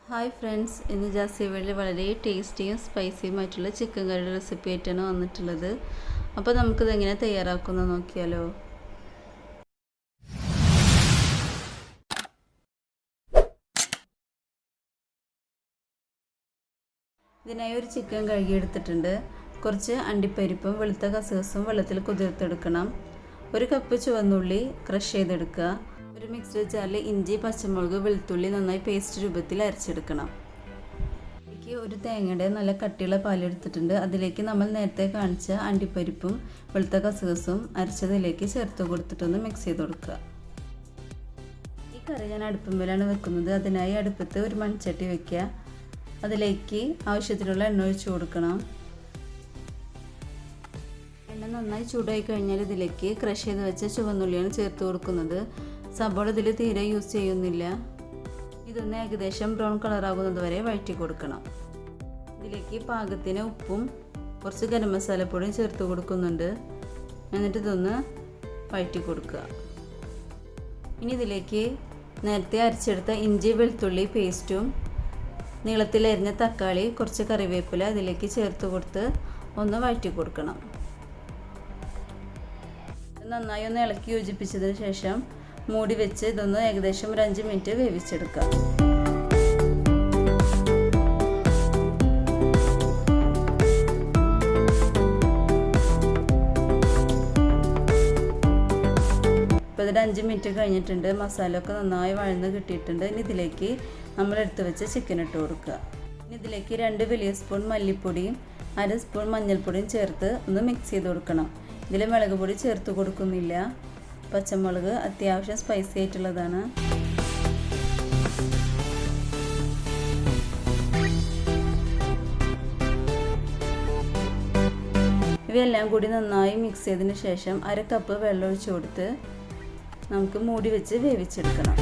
Hi friends, ഇന്ന് ജാസി വേൾഡിൽ വളരെ ടേസ്റ്റിയും സ്പൈസിയുമായിട്ടുള്ള ചിക്കൻ കറിയുടെ റെസിപ്പി ആയിട്ടാണ് വന്നിട്ടുള്ളത്. അപ്പോൾ നമുക്കിത് എങ്ങനെ തയ്യാറാക്കുന്നത് നോക്കിയാലോ. ഇതിനായി ഒരു ചിക്കൻ കഴുകിയെടുത്തിട്ടുണ്ട്. കുറച്ച് അണ്ടിപ്പരിപ്പും വെളുത്ത കസകസും വെള്ളത്തിൽ കുതിർത്തെടുക്കണം. ഒരു കപ്പ് ചുവന്നുള്ളി ക്രഷ് ചെയ്തെടുക്കുക. ഒരു മിക്സഡ് ജാറിൽ ഇഞ്ചി, പച്ചമുളക്, വെളുത്തുള്ളി നന്നായി പേസ്റ്റ് രൂപത്തിൽ അരച്ചെടുക്കണം. ഇതിലേക്ക് ഒരു തേങ്ങയുടെ നല്ല കട്ടിയുള്ള പാലെടുത്തിട്ടുണ്ട്. അതിലേക്ക് നമ്മൾ നേരത്തെ കാണിച്ച അണ്ടിപ്പരിപ്പും വെളുത്ത കസകസും അരച്ചതിലേക്ക് ചേർത്ത് കൊടുത്തിട്ടൊന്ന് മിക്സ് ചെയ്ത് കൊടുക്കുക. ഈ കറി ഞാൻ അടുപ്പുമേലാണ് വെക്കുന്നത്. അതിനായി അടുപ്പത്ത് ഒരു മൺചട്ടി വെക്കുക. അതിലേക്ക് ആവശ്യത്തിനുള്ള എണ്ണ ഒഴിച്ചു കൊടുക്കണം. എണ്ണ നന്നായി ചൂടായി കഴിഞ്ഞാൽ ഇതിലേക്ക് ക്രഷ് ചെയ്ത് വെച്ച ചുവന്നുള്ളിയാണ് ചേർത്ത് കൊടുക്കുന്നത്. സബോള ഇതിൽ തീരെ യൂസ് ചെയ്യുന്നില്ല. ഇതൊന്ന് ഏകദേശം ബ്രൗൺ കളറാകുന്നത് വരെ വഴറ്റി കൊടുക്കണം. ഇതിലേക്ക് പാകത്തിന് ഉപ്പും കുറച്ച് ഗരം മസാലപ്പൊടിയും ചേർത്ത് കൊടുക്കുന്നുണ്ട്. എന്നിട്ട് ഇതൊന്ന് വഴറ്റി കൊടുക്കുക. ഇനി ഇതിലേക്ക് നേരത്തെ അരച്ചെടുത്ത ഇഞ്ചി വെളുത്തുള്ളി പേസ്റ്റും നീളത്തിലരിഞ്ഞ തക്കാളി, കുറച്ച് കറിവേപ്പില അതിലേക്ക് ചേർത്ത് കൊടുത്ത് ഒന്ന് വഴറ്റി കൊടുക്കണം. നന്നായി ഒന്ന് ഇളക്കി യോജിപ്പിച്ചതിന് ശേഷം മൂടി വെച്ച് ഇതൊന്ന് ഏകദേശം ഒരു 5 മിനിറ്റ് വേവിച്ചെടുക്കാം. ഇപ്പോൾ ഇതൊരു 5 മിനിറ്റ് കഴിഞ്ഞിട്ടുണ്ട്. മസാല ഒക്കെ നന്നായി വഴന്ന് കിട്ടിയിട്ടുണ്ട്. ഇനി ഇതിലേക്ക് നമ്മൾ എടുത്ത് വെച്ച ചിക്കൻ ഇട്ട് കൊടുക്കുക. ഇനി ഇതിലേക്ക് 2 വലിയ സ്പൂൺ മല്ലിപ്പൊടിയും 1/2 സ്പൂൺ മഞ്ഞൾപ്പൊടിയും ചേർത്ത് ഒന്ന് മിക്സ് ചെയ്ത് കൊടുക്കണം. ഇതിൽ മുളക് പൊടി ചേർത്ത് കൊടുക്കുന്നില്ല. പച്ചമുളക് അത്യാവശ്യം സ്പൈസി ആയിട്ടുള്ളതാണ്. ഇവയെല്ലാം കൂടി നന്നായി മിക്സ് ചെയ്തതിന് ശേഷം 1/2 കപ്പ് വെള്ളം ഒഴിച്ചു കൊടുത്ത് നമുക്ക് മൂടി വെച്ച് വേവിച്ചെടുക്കണം.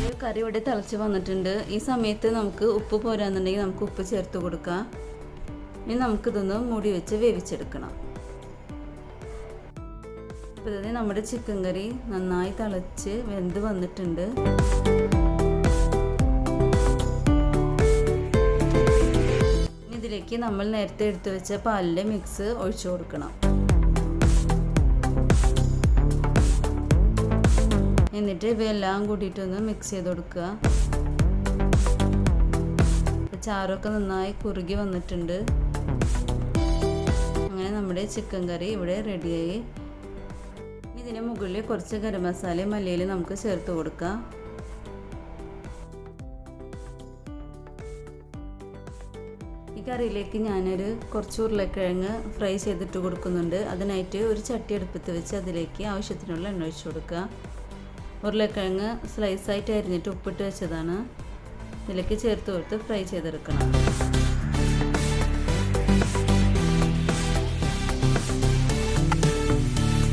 ഈ കറി ഇവിടെ തിളച്ച് വന്നിട്ടുണ്ട്. ഈ സമയത്ത് നമുക്ക് ഉപ്പ് പോരാന്നുണ്ടെങ്കിൽ നമുക്ക് ഉപ്പ് ചേർത്ത് കൊടുക്കാം. ഇനി നമുക്കിതൊന്ന് മൂടി വെച്ച് വേവിച്ചെടുക്കണം. ഇപ്പോൾ ഇത് നമ്മുടെ ചിക്കൻ കറി നന്നായി തിളച്ച് വെന്ത് വന്നിട്ടുണ്ട്. ഇതിലേക്ക് നമ്മൾ നേരത്തെ എടുത്തു വെച്ച പാലിൻ്റെ മിക്സ് ഒഴിച്ചു കൊടുക്കണം. എന്നിട്ട് ഇവയെല്ലാം കൂട്ടിയിട്ടൊന്ന് മിക്സ് ചെയ്ത് കൊടുക്കുക. ചാറൊക്കെ നന്നായി കുറുകി വന്നിട്ടുണ്ട്. അങ്ങനെ നമ്മുടെ ചിക്കൻ കറി ഇവിടെ റെഡിയായി. ഇതിന് മുകളിൽ കുറച്ച് ഗരം മസാലയും മല്ലിയിലും നമുക്ക് ചേർത്ത് കൊടുക്കാം. ഈ കറിയിലേക്ക് ഞാനൊരു കുറച്ച് ഉരുളക്കിഴങ്ങ് ഫ്രൈ ചെയ്തിട്ട് കൊടുക്കുന്നുണ്ട്. അതിനായിട്ട് ഒരു ചട്ടി അടുപ്പത്ത് വെച്ച് അതിലേക്ക് ആവശ്യത്തിനുള്ള എണ്ണ ഒഴിച്ച് കൊടുക്കുക. ഉരുളക്കിഴങ്ങ് സ്ലൈസായിട്ട് അരിഞ്ഞിട്ട് ഉപ്പിട്ട് വെച്ചതാണ്. ഇതിലേക്ക് ചേർത്ത് കൊടുത്ത് ഫ്രൈ ചെയ്തെടുക്കണം.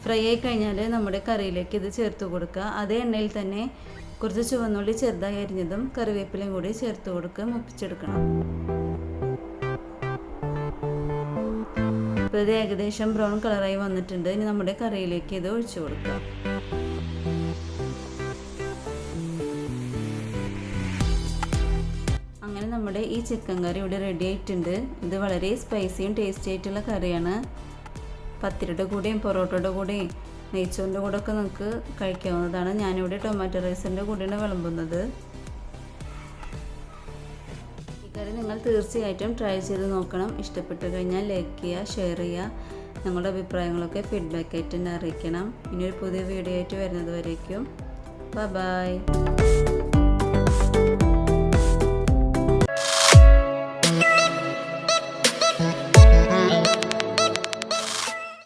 ഫ്രൈ ആയി കഴിഞ്ഞാൽ നമ്മുടെ കറിയിലേക്ക് ഇത് ചേർത്ത് കൊടുക്കുക. അതേ എണ്ണയിൽ തന്നെ കുറച്ച് ചുവന്നുള്ളി ചെറുതായി അരിഞ്ഞതും കറിവേപ്പിലയും കൂടി ചേർത്ത് കൊടുക്കുക. മുപ്പിച്ചെടുക്കണം. ഇപ്പോൾ ഇത് ഏകദേശം ബ്രൗൺ കളറായി വന്നിട്ടുണ്ട്. ഇനി നമ്മുടെ കറിയിലേക്ക് ഇത് ഒഴിച്ചു കൊടുക്കുക. അങ്ങനെ നമ്മുടെ ഈ ചിക്കൻ കറി ഇവിടെ റെഡി ആയിട്ടുണ്ട്. ഇത് വളരെ സ്പൈസിയും ടേസ്റ്റി ആയിട്ടുള്ള കറിയാണ്. പത്തിരിയുടെ കൂടെയും പൊറോട്ടയുടെ കൂടെയും നെയ്ച്ചോറിൻ്റെ കൂടെ ഒക്കെ നമുക്ക് കഴിക്കാവുന്നതാണ്. ഞാനിവിടെ ടൊമാറ്റോ റൈസിൻ്റെ കൂടെയാണ് വിളമ്പുന്നത്. ഈ കറി നിങ്ങൾ തീർച്ചയായിട്ടും ട്രൈ ചെയ്ത് നോക്കണം. ഇഷ്ടപ്പെട്ടു കഴിഞ്ഞാൽ ലൈക്ക് ചെയ്യുക, ഷെയർ ചെയ്യുക. നിങ്ങളുടെ അഭിപ്രായങ്ങളൊക്കെ ഫീഡ്ബാക്ക് ആയിട്ട് എന്നെ അറിയിക്കണം. ഇനിയൊരു പുതിയ വീഡിയോ ആയിട്ട് വരുന്നത് വരേക്കും ബൈ.